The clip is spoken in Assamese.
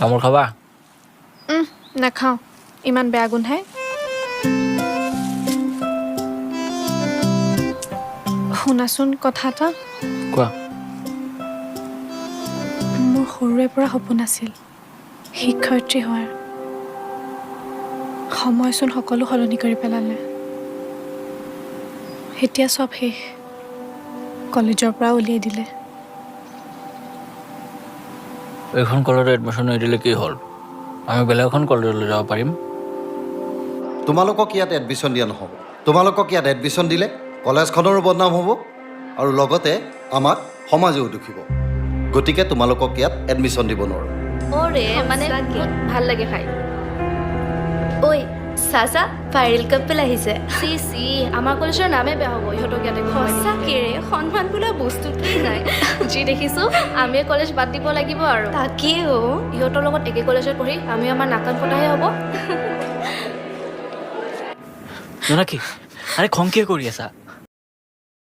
তামোল খাবা? নাখাওঁ, ইমান বেয়া গোন্ধাই। শুনাচোন কথা এটা। কোৱা। মোৰ সৰুৰে পৰা সপোন আছিল শিক্ষয়িত্ৰী হোৱাৰ। সময়চোন সকলো সলনি কৰি পেলালে। এতিয়া চব শেষ, কলেজৰ পৰা উলিয়াই দিলে। এইখন কলেজত এডমিশ্যন নিদিলে কি হ'ল? আমি বেলেগ এখন কলেজলৈ যাব পাৰিম। তোমালোকক ইয়াত এডমিশ্যন দিয়া নহ'ব। তোমালোকক ইয়াত এডমিশ্যন দিলে কলেজখনৰো বদনাম হ'ব আৰু লগতে আমাক সমাজেও দুখিব। গতিকে তোমালোকক ইয়াত এডমিশ্যন দিব নোৱাৰোঁ। অৰে মানে ভাল লাগে খাই। ঐ চাচা ভাইৰেল কাপল আহিছে। চি চি আমাৰ কলেজৰ নামে বেয়া হ'ব ইহঁতক ইয়াতে। সঁচাকেৰে সন্মান বোলা বস্তুটোৱেই নাই। যি দেখিছোঁ আমি কলেজ বাদ দিব লাগিব আৰু। তাকেও ইহঁতৰ লগত একে কলেজত পঢ়ি আমি আমাৰ নাকান ফটাহে হ'ব। জোনাকী, আৰে খং কিয় কৰি আছা?